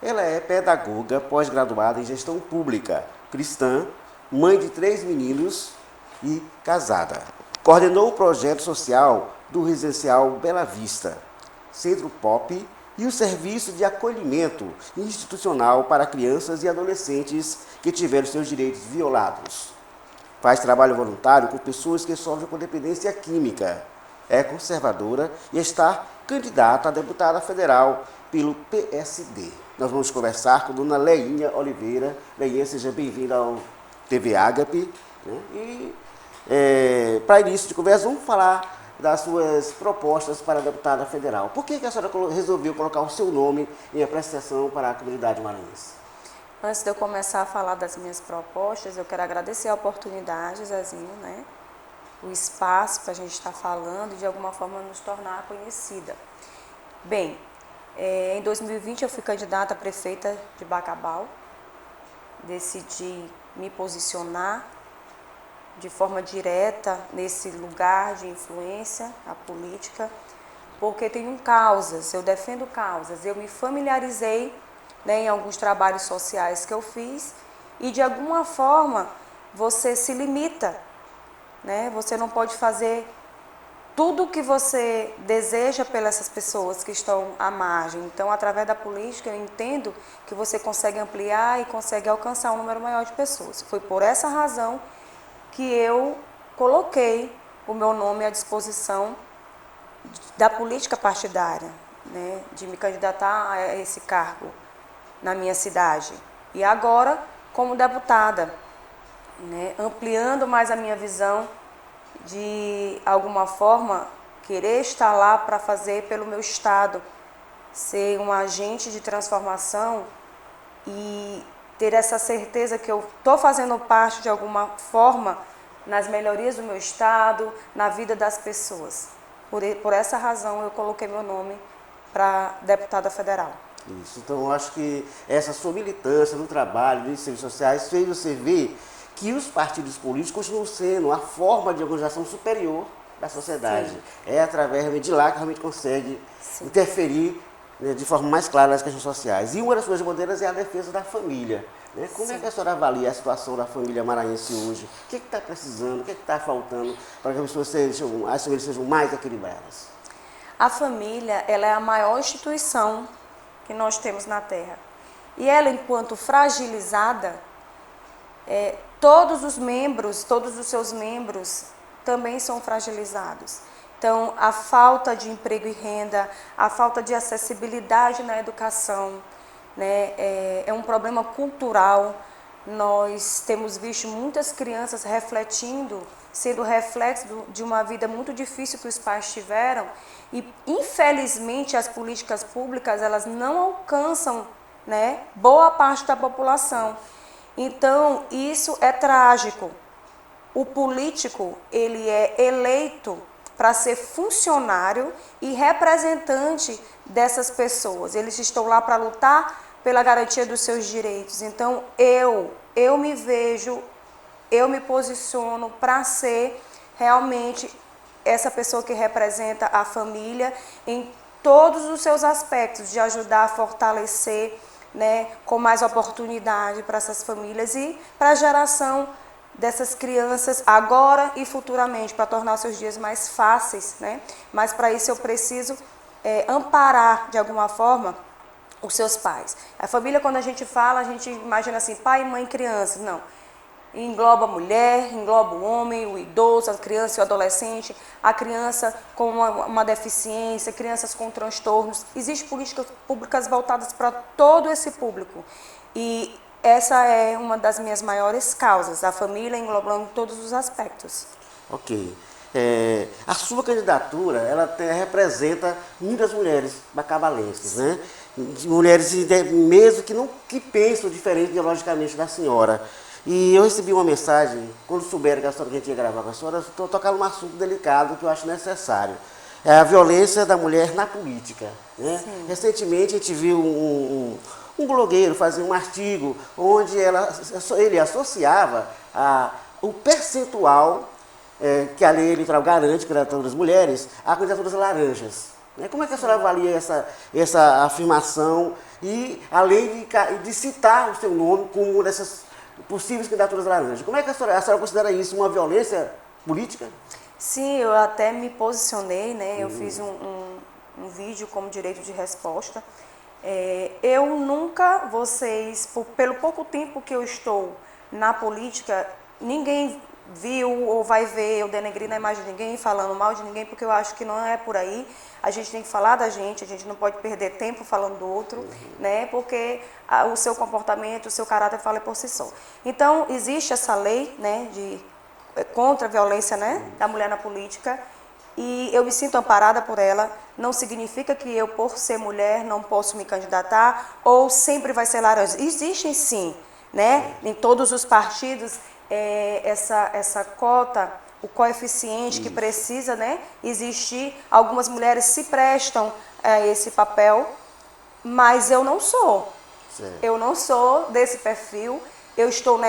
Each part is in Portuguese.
Ela é pedagoga, pós-graduada em gestão pública, cristã, mãe de 3 meninos e casada. Coordenou o projeto social do Residencial Bela Vista, Centro Pop e o serviço de acolhimento institucional para crianças e adolescentes que tiveram seus direitos violados. Faz trabalho voluntário com pessoas que sofrem com dependência química. É conservadora e está candidata a deputada federal pelo PSD. Nós vamos conversar com a dona Leinha Oliveira. Leinha, seja bem-vinda ao TV Ágape. E, para início de conversa, vamos falar das suas propostas para a deputada federal. Por que a senhora resolveu colocar o seu nome em apreciação para a comunidade maranhense? Antes de eu começar a falar das minhas propostas, eu quero agradecer a oportunidade, Zezinho, o espaço para a gente estar falando e de alguma forma nos tornar conhecida. Bem, em 2020 eu fui candidata a prefeita de Bacabal, decidi me posicionar de forma direta nesse lugar de influência, a política, porque tenho causas, eu defendo causas, eu me familiarizei em alguns trabalhos sociais que eu fiz e de alguma forma você se limita, Você não pode fazer tudo o que você deseja pelas pessoas que estão à margem. Então, através da política, eu entendo que você consegue ampliar e consegue alcançar um número maior de pessoas. Foi por essa razão que eu coloquei o meu nome à disposição da política partidária, de me candidatar a esse cargo na minha cidade. E agora, como deputada, ampliando mais a minha visão de alguma forma querer estar lá para fazer pelo meu estado, ser um agente de transformação e ter essa certeza que eu estou fazendo parte de alguma forma nas melhorias do meu estado, na vida das pessoas. Por essa razão eu coloquei meu nome para deputada federal. Isso, então eu acho que essa sua militância no trabalho, nos serviços sociais, fez você ver que os partidos políticos continuam sendo a forma de organização superior da sociedade. Sim. É através de lá que realmente consegue interferir de forma mais clara nas questões sociais. E uma das suas bandeiras é a defesa da família. Como é que a senhora avalia a situação da família maranhense hoje? O que está precisando, o que está faltando para que as pessoas as famílias sejam mais equilibradas? A família, ela é a maior instituição que nós temos na Terra. E ela, enquanto fragilizada, todos os seus membros também são fragilizados. Então, a falta de emprego e renda, a falta de acessibilidade na educação, é um problema cultural. Nós temos visto muitas crianças sendo reflexo de uma vida muito difícil que os pais tiveram e, infelizmente, as políticas públicas elas não alcançam boa parte da população. Então, isso é trágico. O político, ele é eleito para ser funcionário e representante dessas pessoas. Eles estão lá para lutar pela garantia dos seus direitos. Então, eu me vejo, eu me posiciono para ser realmente essa pessoa que representa a família em todos os seus aspectos, de ajudar a fortalecer, com mais oportunidade para essas famílias e para a geração dessas crianças agora e futuramente, para tornar os seus dias mais fáceis, Mas para isso eu preciso amparar, de alguma forma, os seus pais. A família, quando a gente fala, a gente imagina assim, pai, mãe, criança. Não. Engloba a mulher, engloba o homem, o idoso, a criança e o adolescente, a criança com uma deficiência, crianças com transtornos. Existem políticas públicas voltadas para todo esse público. E essa é uma das minhas maiores causas, a família englobando todos os aspectos. Ok. A sua candidatura, ela representa muitas mulheres bacabalenses, Mulheres mesmo que pensam diferente ideologicamente da senhora. E eu recebi uma mensagem, quando souberam que a gente ia gravar com a senhora, estou tocando um assunto delicado que eu acho necessário. É a violência da mulher na política. Recentemente a gente viu um blogueiro fazer um artigo onde ele associava o percentual que a lei eleitoral garante para todas as mulheres a candidaturas laranjas. Como é que a senhora avalia essa afirmação e além de citar o seu nome como uma dessas possíveis candidaturas laranjas. Como é que a senhora considera isso uma violência política? Sim, eu até me posicionei, né? Eu fiz um vídeo como direito de resposta. Eu nunca, pelo pouco tempo que eu estou na política, ninguém viu ou vai ver eu denegrir na imagem de ninguém, falando mal de ninguém, porque eu acho que não é por aí. A gente tem que falar da gente, a gente não pode perder tempo falando do outro, né? Porque o seu comportamento, o seu caráter fala por si só. Então, existe essa lei, né, contra a violência, né, da mulher na política, e eu me sinto amparada por ela. Não significa que eu, por ser mulher, não posso me candidatar ou sempre vai ser laranja. Existem sim, né, em todos os partidos, essa cota, o coeficiente que precisa, né, existir. Algumas mulheres se prestam a esse papel, mas eu não sou. Certo. Eu não sou desse perfil. Eu estou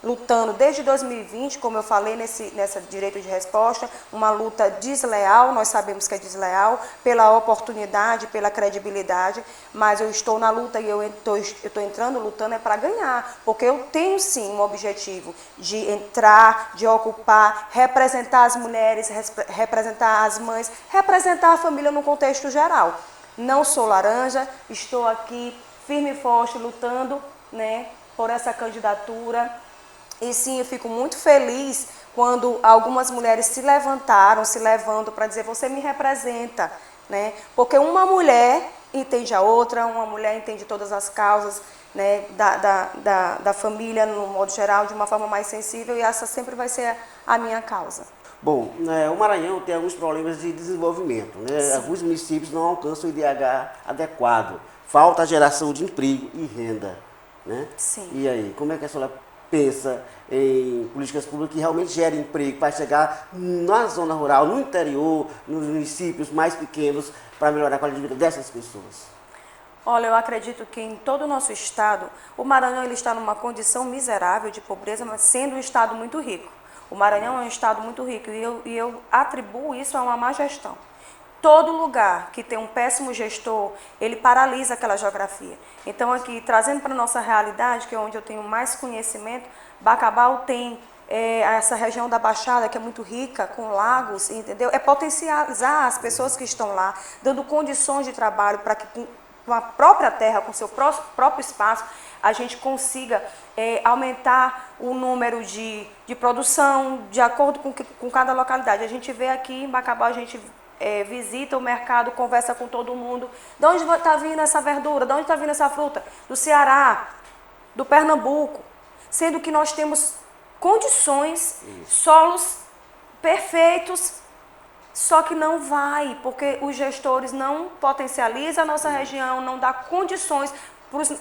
lutando desde 2020, como eu falei, nessa direito de resposta, uma luta desleal, nós sabemos que é desleal, pela oportunidade, pela credibilidade, mas eu estou na luta e eu estou entrando, lutando para ganhar, porque eu tenho sim um objetivo de entrar, de ocupar, representar as mulheres, representar as mães, representar a família no contexto geral. Não sou laranja, estou aqui firme e forte, lutando, né, por essa candidatura. E sim, eu fico muito feliz quando algumas mulheres se levantam para dizer, você me representa, né? Porque uma mulher entende a outra, uma mulher entende todas as causas, né, da família, no modo geral, de uma forma mais sensível, e essa sempre vai ser a minha causa. Bom, o Maranhão tem alguns problemas de desenvolvimento, né? Alguns municípios não alcançam o IDH adequado, falta a geração de emprego e renda, né? Sim. E aí, como é que a senhora pensa em políticas públicas que realmente gerem emprego para chegar na zona rural, no interior, nos municípios mais pequenos, para melhorar a qualidade de vida dessas pessoas? Olha, eu acredito que em todo o nosso estado, o Maranhão ele está numa condição miserável de pobreza, mas sendo um estado muito rico. O Maranhão é um estado muito rico e eu atribuo isso a uma má gestão. Todo lugar que tem um péssimo gestor, ele paralisa aquela geografia. Então, aqui, trazendo para a nossa realidade, que é onde eu tenho mais conhecimento, Bacabal tem essa região da Baixada, que é muito rica, com lagos, entendeu? É potencializar as pessoas que estão lá, dando condições de trabalho para que, com a própria terra, com o seu próprio espaço, a gente consiga aumentar o número de produção, de acordo com cada localidade. A gente vê aqui em Bacabal, a gente visita o mercado, conversa com todo mundo. De onde está vindo essa verdura? De onde está vindo essa fruta? Do Ceará, do Pernambuco. Sendo que nós temos condições, solos perfeitos, só que não vai, porque os gestores não potencializam a nossa região, não dá condições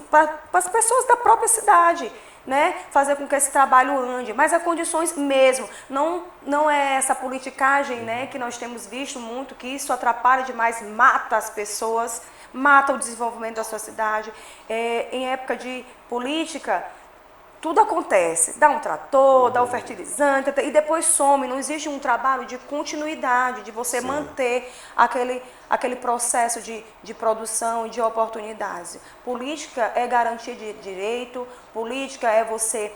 para as pessoas da própria cidade, né, fazer com que esse trabalho ande, mas há condições mesmo. Não é essa politicagem, né, que nós temos visto muito, que isso atrapalha demais, mata as pessoas, mata o desenvolvimento da sua cidade. Em época de política, tudo acontece, dá um trator, dá um fertilizante e depois some. Não existe um trabalho de continuidade, de você manter aquele processo de produção e de oportunidades. Política é garantia de direito, política é você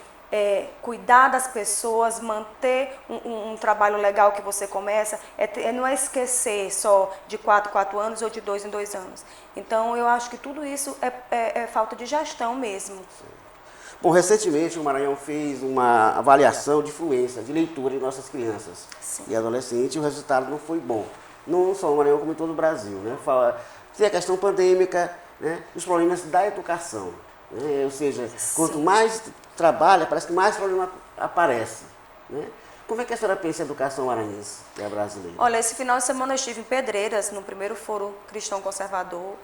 cuidar das pessoas, manter um trabalho legal que você começa, não é esquecer só de 4 anos ou de 2 em 2 anos. Então, eu acho que tudo isso é falta de gestão mesmo. Bom, recentemente o Maranhão fez uma avaliação de fluência, de leitura de nossas crianças e adolescentes, e o resultado não foi bom. Não só o Maranhão, como em todo o Brasil, né? Tem a questão pandêmica, né? Os problemas da educação, né? Ou seja, quanto mais trabalha, parece que mais problema aparece, né? Como é que a senhora pensa a educação maranhense, que é brasileira? Olha, esse final de semana eu estive em Pedreiras, no primeiro Fórum Cristão Conservador,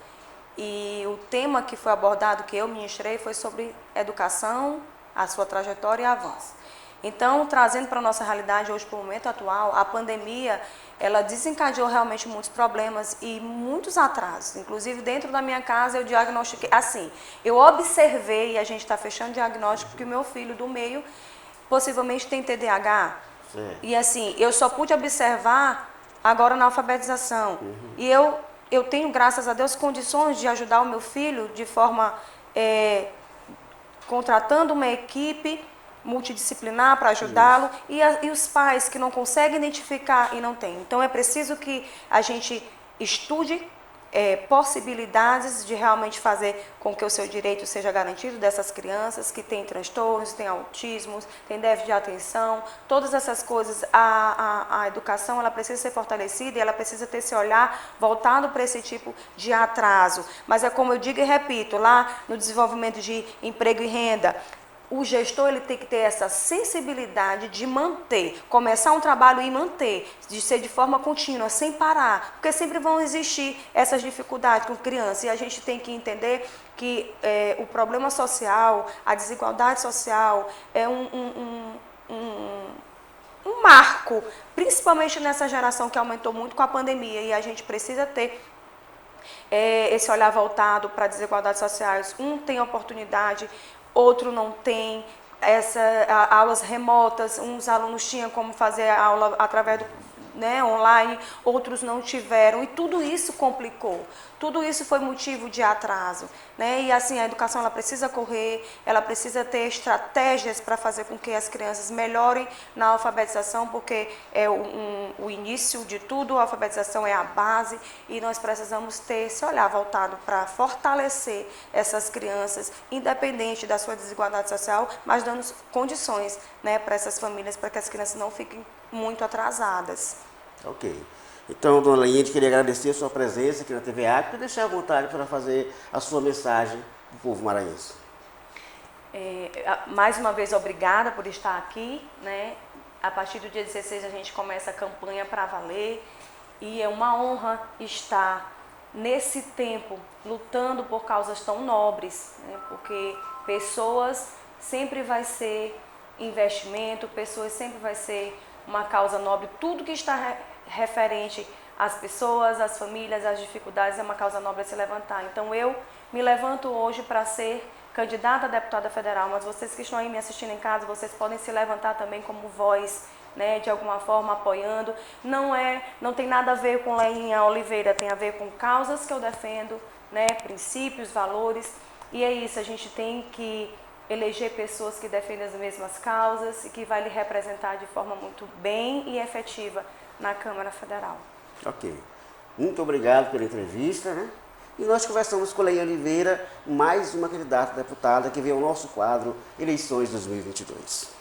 e o tema que foi abordado, que eu ministrei, foi sobre educação, a sua trajetória e avanço. Então, trazendo para a nossa realidade hoje, para o momento atual, a pandemia, ela desencadeou realmente muitos problemas e muitos atrasos. Inclusive, dentro da minha casa, eu diagnostiquei, assim, eu observei, e a gente está fechando diagnóstico, que o meu filho do meio possivelmente tem TDAH. Sim. E assim, eu só pude observar agora na alfabetização. E eu eu tenho, graças a Deus, condições de ajudar o meu filho de forma, contratando uma equipe multidisciplinar para ajudá-lo, e os pais que não conseguem identificar e não têm. Então, é preciso que a gente estude possibilidades de realmente fazer com que o seu direito seja garantido dessas crianças que têm transtornos, têm autismo, têm déficit de atenção, todas essas coisas. A educação, ela precisa ser fortalecida e ela precisa ter esse olhar voltado para esse tipo de atraso. Mas é como eu digo e repito, lá no desenvolvimento de emprego e renda, o gestor ele tem que ter essa sensibilidade de manter, começar um trabalho e manter, de ser de forma contínua, sem parar, porque sempre vão existir essas dificuldades com crianças, e a gente tem que entender que o problema social, a desigualdade social é um marco, principalmente nessa geração que aumentou muito com a pandemia, e a gente precisa ter esse olhar voltado para desigualdades sociais. Um tem oportunidade, outro não tem, aulas remotas, uns alunos tinham como fazer a aula através do online, outros não tiveram, e tudo isso complicou, tudo isso foi motivo de atraso, e assim a educação ela precisa correr, ela precisa ter estratégias para fazer com que as crianças melhorem na alfabetização, porque é o início de tudo, a alfabetização é a base, e nós precisamos ter esse olhar voltado para fortalecer essas crianças, independente da sua desigualdade social, mas dando condições para essas famílias, para que as crianças não fiquem muito atrasadas. Ok. Então, dona Laíde, queria agradecer a sua presença aqui na TV Acre e deixar à vontade para fazer a sua mensagem para o povo maranhense. Mais uma vez, obrigada por estar aqui. A partir do dia 16 a gente começa a campanha para valer, e é uma honra estar nesse tempo lutando por causas tão nobres, porque pessoas sempre vai ser investimento, pessoas sempre vai ser uma causa nobre, tudo que está referente às pessoas, às famílias, às dificuldades, é uma causa nobre a se levantar. Então eu me levanto hoje para ser candidata a deputada federal, mas vocês que estão aí me assistindo em casa, vocês podem se levantar também como voz, de alguma forma apoiando. Não tem nada a ver com Leinha Oliveira, tem a ver com causas que eu defendo, princípios, valores, e é isso, a gente tem que eleger pessoas que defendem as mesmas causas e que vai lhe representar de forma muito bem e efetiva na Câmara Federal. Ok. Muito obrigado pela entrevista, E nós conversamos com Leinha Oliveira, mais uma candidata a deputada que veio ao nosso quadro Eleições 2022.